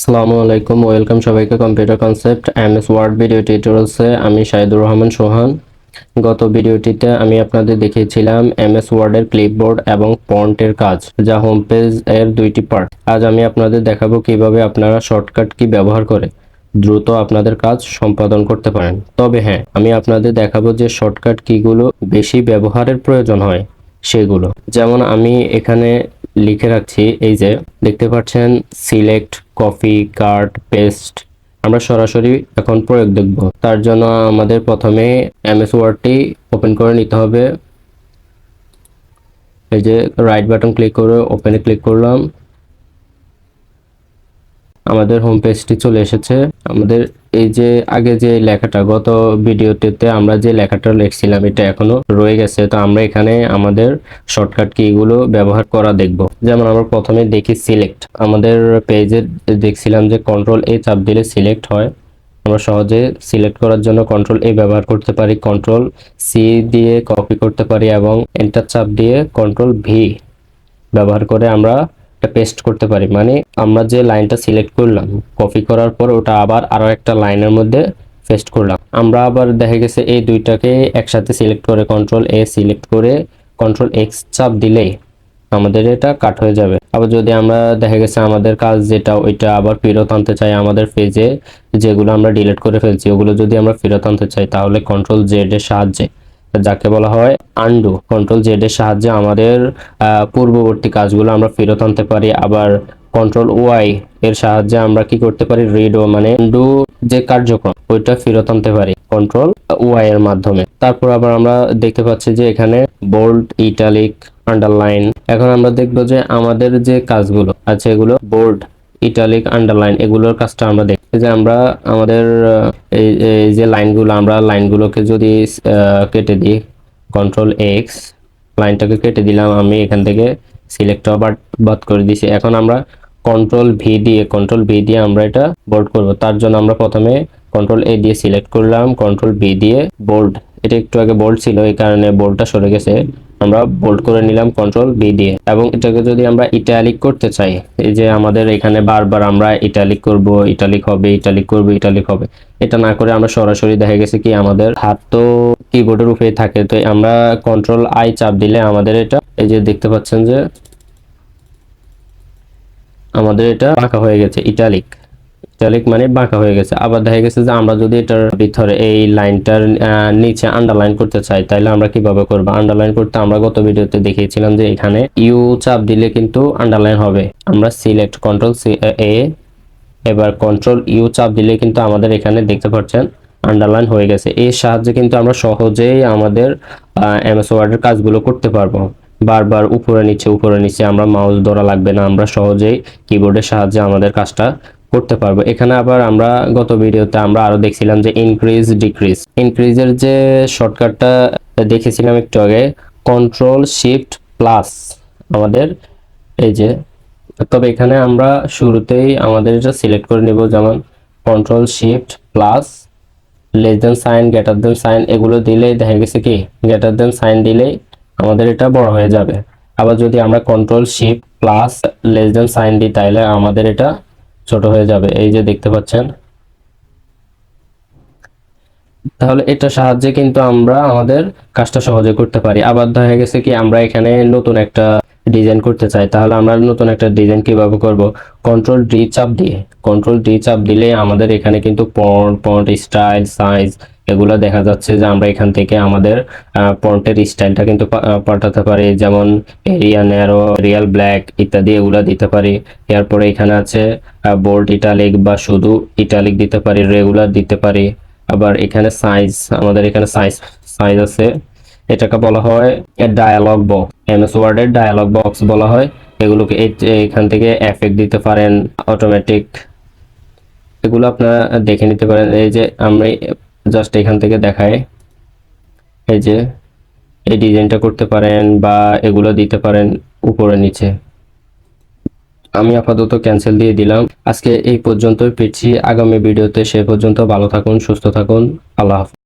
আসসালামু আলাইকুম, ওয়েলকাম সবাইকে computer concept MS Word video টিউটোরিয়ালসে। আমি শাহিদুর রহমান সোহান। গত ভিডিওটিতে আমি আপনাদের দেখিয়েছিলাম এমএস ওয়ার্ডের ক্লিপবোর্ড এবং ফন্টের কাজ, যা হোম পেজ এর দুইটি পার্ট। আজ আমি আপনাদের দেখাবো কিভাবে আপনারা শর্টকাট কি ব্যবহার করে দ্রুত আপনাদের কাজ সম্পাদন করতে পারেন। তবে হ্যাঁ, আমি আপনাদের দেখাবো যে শর্টকাট কিগুলো বেশি ব্যবহারের প্রয়োজন হয় সেগুলো। যেমন আমি এখানে লিখে রাখছি, এই যে দেখতে পাচ্ছেন সিলেক্ট, কপি, কাট, পেস্ট। আমরা সরাসরি এখন প্রয়োগ দেখব। তার জন্য আমাদের প্রথমে এমএস ওয়ার্ডটি ওপেন করে নিতে হবে। এই যে রাইট বাটন ক্লিক করে ওপেনে ক্লিক করলাম, আমাদের হোম পেজটি চলে এসেছে। আমাদের এই যে আগে যে লেখাটা, গত ভিডিওটিতে আমরা যে লেখাটা লিখছিলাম এটা এখনো রয়ে গেছে। তো আমরা এখানে আমাদের শর্টকাট কিগুলো ব্যবহার করা দেখব। যেমন আমরা প্রথমে দেখি সিলেক্ট। আমাদের পেজে দেখছিলাম যে কন্ট্রোল এ চাপ দিলে সিলেক্ট হয়। আমরা সহজে সিলেক্ট করার জন্য কন্ট্রোল এ ব্যবহার করতে পারি, কন্ট্রোল সি দিয়ে কপি করতে পারি এবং এন্টার চাপ দিয়ে কন্ট্রোল ভি ব্যবহার করে আমরা পেস্ট করতে পারি। মানে আমরা যে লাইনটা সিলেক্ট করলাম, কপি করার পর ওটা আবার আরো একটা লাইনের মধ্যে পেস্ট করলাম। আমরা আবার দেখা গেছে এই দুইটাকে একসাথে সিলেক্ট করে কন্ট্রোল এ সিলেক্ট করে কন্ট্রোল এক্স চাপ দিলেই আমাদের এটা কাট হয়ে যাবে। আবার যদি আমরা দেখা গেছে আমাদের কাজ যেটা ওইটা আবার ফেরত আনতে চাই, আমাদের পেজে যেগুলো আমরা ডিলিট করে ফেলছি ওগুলো যদি আমরা ফেরত আনতে চাই, তাহলে কন্ট্রোল জেড এর সাহায্যে, যাকে বলা হয় আনডু, কন্ট্রোল জেড এর সাহায্যে আমাদের পূর্ববর্তী কাজগুলো আমরা ফেরত আনতে পারি। আবার কন্ট্রোল ওয়াই এর সাহায্যে আমরা কি করতে পারি, রিড ও মানে আনডু যে কার্যক্রম ওইটা ফেরত আনতে পারি কন্ট্রোল ওয়াই এর মাধ্যমে। তারপর আবার আমরা দেখতে পাচ্ছি যে এখানে বোল্ড, ইটালিক, আন্ডারলাইন। এখন আমরা দেখবো যে আমাদের যে কাজগুলো আছে এগুলো বোল্ড, ইটালিক, আন্ডারলাইন এগুলোর কাজটা আমরা দেখি যে আমরা আমাদের এই যে লাইনগুলো, আমরা লাইনগুলোকে যদি কেটে দিই, কন্ট্রোল এক্স লাইনটাকে কেটে দিলাম, আমি এখান থেকে সিলেক্ট বাদ করে দিছি। এখন আমরা কন্ট্রোল ভি দিয়ে আমরা এটা বোল্ড করব। তার জন্য আমরা প্রথমে কন্ট্রোল এ দিয়ে সিলেক্ট করলাম, কন্ট্রোল ভি দিয়ে বোল্ড। এটা একটু আগে বোল্ড ছিল, এই কারণে বোল্ডটা সরে গেছে, আমরা বোল্ড করে নিলাম কন্ট্রোল বি দিয়ে। এবং এটাকে যদি আমরা ইটালিক করতে চাই, এই যে আমাদের এখানে বারবার আমরা ইটালিক করব, ইটালিক হবে, ইটালিক করব, ইটালিক হবে, এটা না করে আমরা সরাসরি দেখা গেছে কি আমাদের হাত তো কিবোর্ডের উপরে থাকে, তো আমরা কন্ট্রোল আই চাপ দিলে আমাদের এটা, এই যে দেখতে পাচ্ছেন যে আমাদের এটা বাঁকা হয়ে গেছে, ইটালিক। ইটালিক মানে বাঁকা হয়ে গেছে। আবার দেখা গেছে যে আমরা যদি এটার ভিতরে এই লাইনটার নিচে আন্ডারলাইন করতে চাই, তাহলে আমরা কিভাবে করব? আন্ডারলাইন করতে আমরা গত ভিডিওতে দেখিয়েছিলাম যে এখানে ইউ চাপ দিলে কিন্তু আন্ডারলাইন হবে। আমরা সিলেক্ট কন্ট্রোল এ, এবার কন্ট্রোল ইউ চাপ দিলে কিন্তু আমাদের এখানে দেখতে পাচ্ছেন আন্ডারলাইন হয়ে গেছে। এর সাহায্যে কিন্তু আমরা সহজেই আমাদের এমএস ওয়ার্ডের কাজগুলো করতে পারবো। বারবার উপরে নিচে আমরা মাউস ধরা লাগবে না, আমরা সহজেই কিবোর্ডের সাহায্যে আমাদের কাজটা করতে পারবো। এখানে আবার আমরা গত ভিডিওতে আমরা আরো দেখছিলাম যে ইনক্রিজ, ডিক্রিজ। ইনক্রিজের যে শর্টকাটটা দেখেছিলাম একটু আগে, কন্ট্রোল শিফট প্লাস আমাদের এই যে, তবে এখানে আমরা শুরুতেই আমাদের এটা সিলেক্ট করে নেব, যেমন control shift plus, less than sign, greater than sign এগুলো দিলেই দেখা গেছে কি গ্রেটার দেন সাইন দিলেই আমাদের এটা বড় হয়ে যাবে। আবার যদি আমরা control shift plus less than sign দিই, তাহলে আমাদের এটা ছোট হয়ে যাবে, এই যে দেখতে পাচ্ছেন। তাহলে এটা সাহায্যে কিন্তু আমরা আমাদের কাজটা সহজে করতে পারি। আবার দেখা গেছে কি আমরা এখানে নতুন একটা ডিজাইন করতে চাই, তাহলে আমরা নতুন একটা ডিজাইন কিভাবে করব? কন্ট্রোল ডি চাপ দিলে আমাদের এখানে কিন্তু ফন্ট স্টাইল, সাইজ এগুলো দেখা যাচ্ছে যে আমরা এখান থেকে আমাদের ফন্টের স্টাইলটা কিন্তু পাল্টাতে পারি, যেমন এরিয়া ন্যারো, রিয়াল ব্ল্যাক ইত্যাদি এগুলো দিতে পারি। এরপরে এখানে আছে বোল্ড, ইটালিক বা শুধু ইটালিক দিতে পারি, রেগুলার দিতে পারি। আবার এখানে সাইজ, আমাদের এখানে সাইজ আছে, এটাকে বলা হয় ডায়ালগ বক্স, এমএস ওয়ার্ডের ডায়ালগ বক্স বলা হয়। এগুলোকে এখান থেকে এফেক্ট দিতে পারেন, অটোমেটিক, এগুলো আপনারা দেখে নিতে পারেন। এই যে আমরা জাস্ট এখান থেকে দেখাই, এই যে এই ডিজাইনটা করতে পারেন বা এগুলো দিতে পারেন উপরে নিচে। আমি আপাতত ক্যান্সেল দিয়ে দিলাম। আজকে এই পর্যন্তই, ফিরছি আগামী ভিডিওতে। সে পর্যন্ত ভালো থাকুন, সুস্থ থাকুন, আল্লাহ হাফেজ।